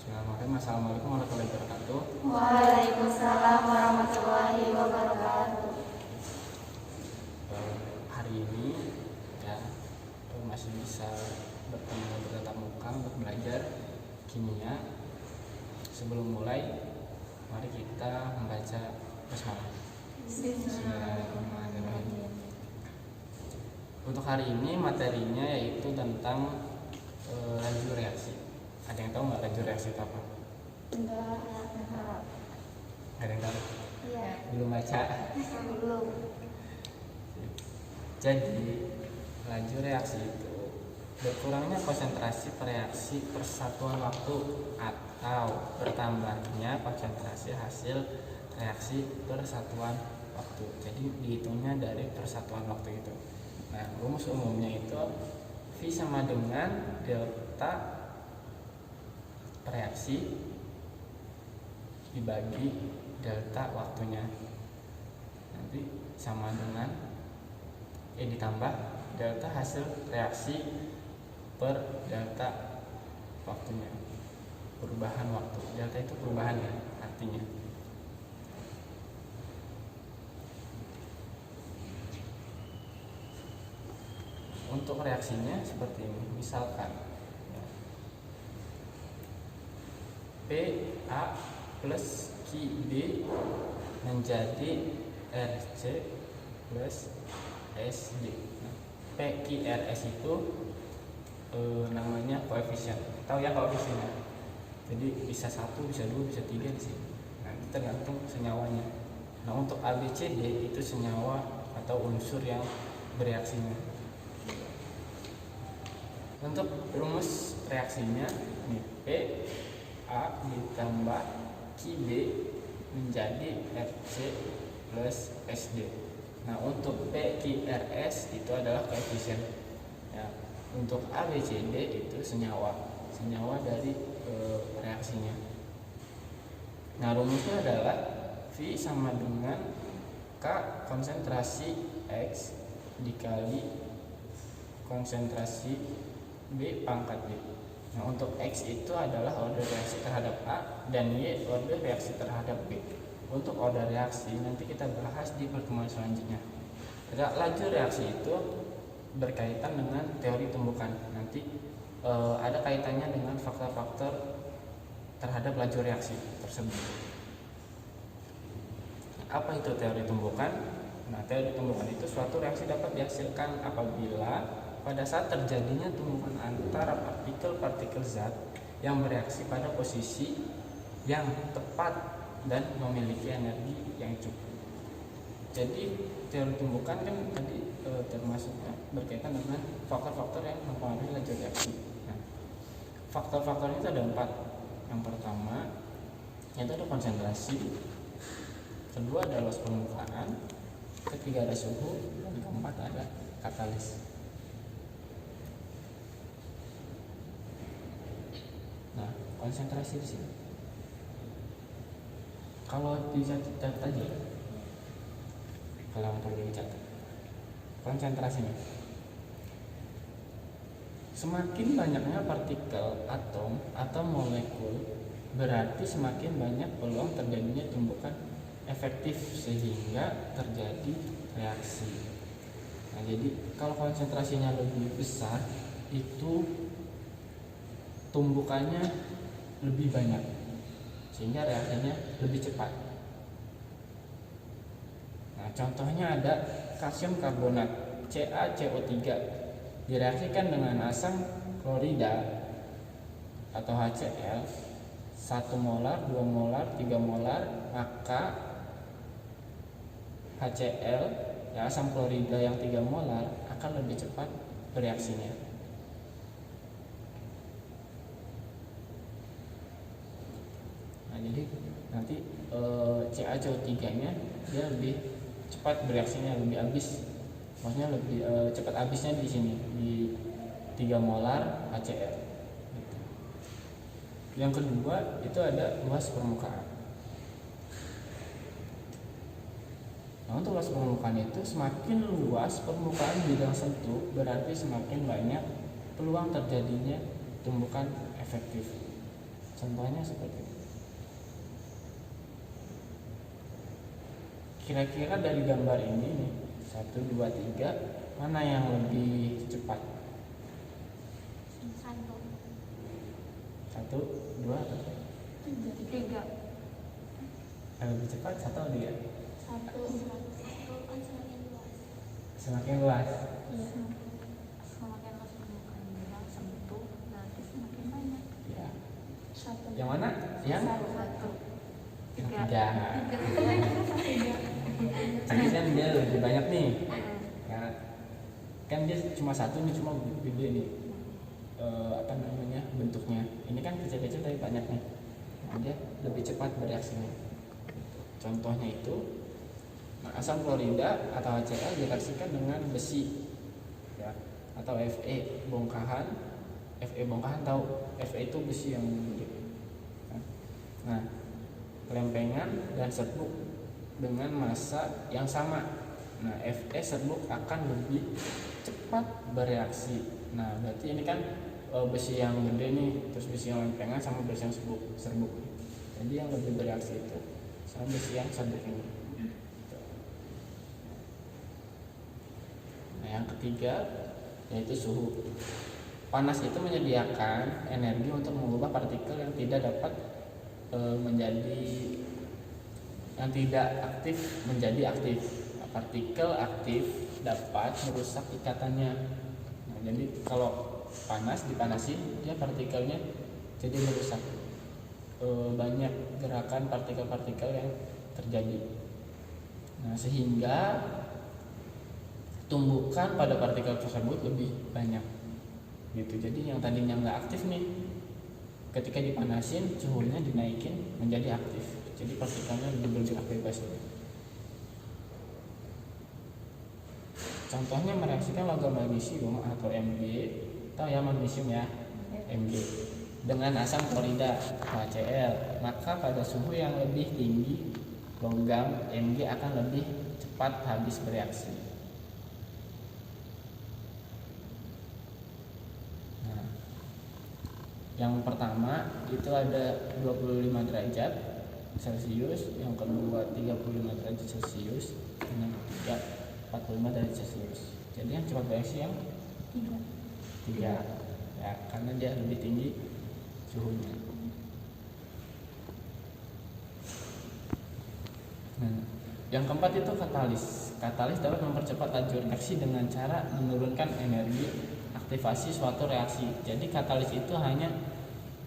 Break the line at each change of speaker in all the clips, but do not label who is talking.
Bismillahirrahmanirrahim. Assalamualaikum warahmatullahi wabarakatuh.
Waalaikumsalam warahmatullahi wabarakatuh.
Hari ini ya masih bisa bertemu bertatap muka untuk belajar kimia. Sebelum mulai, mari kita membaca basmalah. Bismillahirrahmanirrahim. Untuk hari ini materinya yaitu tentang laju reaksi. Ada yang tahu nggak laju reaksi itu apa?
Enggak.
Ada yang tahu?
Iya.
Belum baca.
Belum.
Jadi laju reaksi itu berkurangnya konsentrasi reaksi persatuan waktu atau bertambahnya konsentrasi hasil reaksi persatuan waktu. Jadi dihitungnya dari persatuan waktu itu. Nah, rumus umumnya itu V sama dengan delta reaksi dibagi delta waktunya, nanti sama dengan ditambah delta hasil reaksi per delta waktunya, perubahan waktu. Delta itu perubahan ya artinya. Untuk reaksinya seperti ini, misalkan PA plus QB menjadi RC plus SD. Nah, PQRS itu namanya koefisien. Tahu ya koefisiennya? Jadi bisa 1, bisa 2, bisa 3 di sini. Nah, itu tergantung senyawanya. Nah, untuk ABCD itu senyawa atau unsur yang bereaksinya. Untuk rumus reaksinya nih, PA ditambah QB menjadi FC plus SD. Nah, untuk PQRS itu adalah koefisien. Ya, untuk ABCD itu senyawa dari reaksinya. Nah, rumusnya adalah V sama dengan K konsentrasi X dikali konsentrasi B pangkat B. Nah, untuk X itu adalah order reaksi terhadap A dan Y order reaksi terhadap B. Untuk order reaksi nanti kita bahas di pertemuan selanjutnya. Laju reaksi itu berkaitan dengan teori tumbukan. Nanti ada kaitannya dengan faktor-faktor terhadap laju reaksi tersebut. Apa itu teori tumbukan? Nah, teori tumbukan itu suatu reaksi dapat dihasilkan apabila pada saat terjadinya tumbukan antara partikel-partikel zat yang bereaksi pada posisi yang tepat dan memiliki energi yang cukup. Jadi teori tumbukan kan tadi termasuknya berkaitan dengan faktor-faktor yang mempengaruhi laju reaksi. Nah, faktor-faktor itu ada 4. Yang pertama yaitu ada konsentrasi, kedua ada loss permukaan, ketiga ada suhu, dan keempat ada katalis. Nah, konsentrasi di sini. Kalau dicatat aja, kalau perlu dicatat, konsentrasinya. Semakin banyaknya partikel, atom, atau molekul, berarti semakin banyak peluang terjadinya tumbukan efektif sehingga terjadi reaksi. Nah, jadi kalau konsentrasinya lebih besar, itu tumbukannya lebih banyak sehingga reaksinya lebih cepat. Nah, contohnya ada kalsium karbonat CaCO3 direaksikan dengan asam klorida atau HCl 1 molar, 2 molar, 3 molar, maka HCl ya, asam klorida yang 3 molar akan lebih cepat bereaksinya. Nah, jadi nanti CaCO3 nya dia lebih cepat bereaksinya, lebih habis. Maksudnya lebih cepat habisnya di sini di 3 molar HCl. Yang kedua itu ada luas permukaan. Nah, untuk luas permukaan itu semakin luas permukaan bidang sentuh berarti semakin banyak peluang terjadinya tumbukan efektif. Contohnya seperti itu. Kira-kira dari gambar ini nih, 1, 2, 3, mana yang lebih cepat? 1, 2,
3.
lebih cepat 1 atau 2?
1.
Semakin luas.
Iya. Semakin luas permukaan sentuh, berarti semakin banyak.
Ya.
1.
Yang mana? Yang
1.
yang
3.
3. Jadi kan dia lebih banyak nih. Ya. Kan dia cuma 1 nih, cuma gede nih. Bentuknya. Ini kan kecil-kecil tapi banyak nih. Nah, dia lebih cepat bereaksinya. Contohnya itu asam klorida atau HCl direaksikan dengan besi, ya, atau Fe bongkahan. Fe bongkahan tahu? Fe itu besi yang gede. Nah, lempengan dan serbuk dengan massa yang sama. Nah, Fe serbuk akan lebih cepat bereaksi. Nah, berarti ini kan besi yang gede nih, terus besi yang lempengan sama besi yang serbuk. Jadi yang lebih bereaksi itu sama besi yang serbuk ini. Nah, yang ketiga yaitu suhu. Panas itu menyediakan energi untuk mengubah partikel yang tidak dapat tidak aktif menjadi aktif. Nah, partikel aktif dapat merusak ikatannya. Nah, jadi kalau dipanasin, dia partikelnya jadi merusak. Banyak gerakan partikel-partikel yang terjadi. Nah, sehingga tumbukan pada partikel tersebut lebih banyak gitu. Jadi yang tadinya nggak aktif nih, ketika dipanasin suhunya dinaikin menjadi aktif, jadi partikelnya lebih bergerak bebas. Contohnya mereaksikan logam magnesium atau Mg, atau ya magnesium ya, Mg, dengan asam klorida HCl, maka pada suhu yang lebih tinggi logam Mg akan lebih cepat habis bereaksi. Nah, yang pertama itu ada 25 derajat Celcius, yang kedua 35 derajat Celcius, dan yang ketiga 45 derajat Celcius. Jadi yang cepat bereaksi yang 3, ya, karena dia lebih tinggi suhunya. Nah, yang keempat itu katalis. Katalis dapat mempercepat laju reaksi dengan cara menurunkan energi aktivasi suatu reaksi. Jadi katalis itu hanya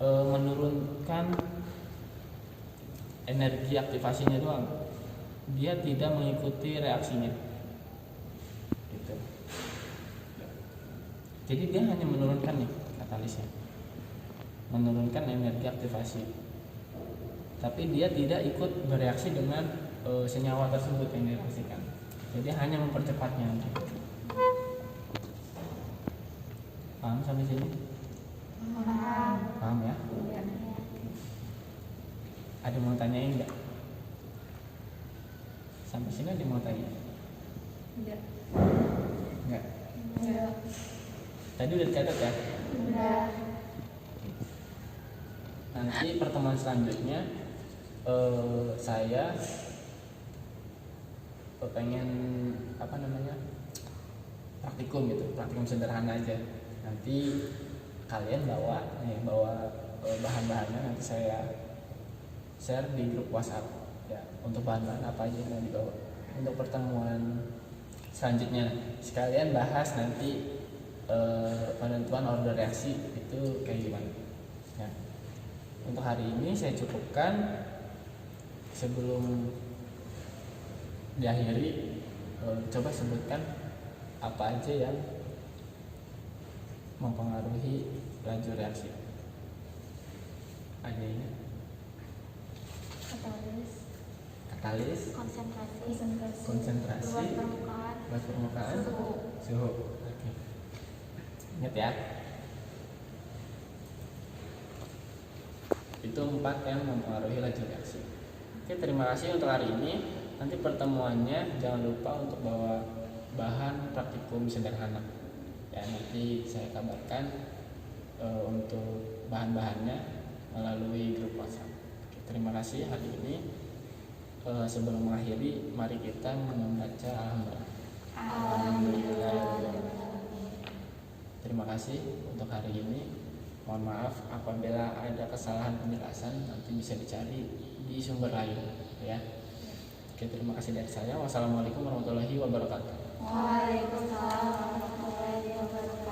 menurunkan energi aktivasinya doang. Dia tidak mengikuti reaksinya. Gitu. Jadi dia hanya menurunkan nih katalisnya. Menurunkan energi aktivasi. Tapi dia tidak ikut bereaksi dengan senyawa tersebut yang direaksikan. Jadi hanya mempercepatnya. Paham sampai sini? Paham ya? Ada mau tanyain nggak? Sampai sini ada mau tanya? Enggak. Tadi udah dicatat ya?
Udah.
Nanti pertemuan selanjutnya saya pengen praktikum gitu, praktikum sederhana aja. Nanti kalian bawa bahan-bahannya, nanti saya share di grup WhatsApp ya, untuk bahan-bahan apa aja yang mau dibawa. Untuk pertemuan selanjutnya sekalian bahas nanti penentuan order reaksi itu kayak gimana ya. Untuk hari ini saya cukupkan. Sebelum diakhiri, coba sebutkan apa aja yang mempengaruhi laju reaksi. Ada ini? Katalis, konsentrasi, luas permukaan, suhu. Oke. Ingat ya. Itu 4 yang mempengaruhi laju reaksi. Oke, terima kasih untuk hari ini. Nanti pertemuannya jangan lupa untuk bawa bahan praktikum sederhana. Ya, nanti saya kabarkan untuk bahan-bahannya. melalui grup WhatsApp. Oke, terima kasih hari ini. Sebelum mengakhiri, mari kita membaca alhamdulillah. Alhamdulillah. Terima kasih untuk hari ini. Mohon maaf apabila ada kesalahan penjelasan, nanti bisa dicari di sumber lain ya. Oke, terima kasih dari saya. Wassalamualaikum warahmatullahi wabarakatuh.
Waalaikumsalam warahmatullahi wabarakatuh.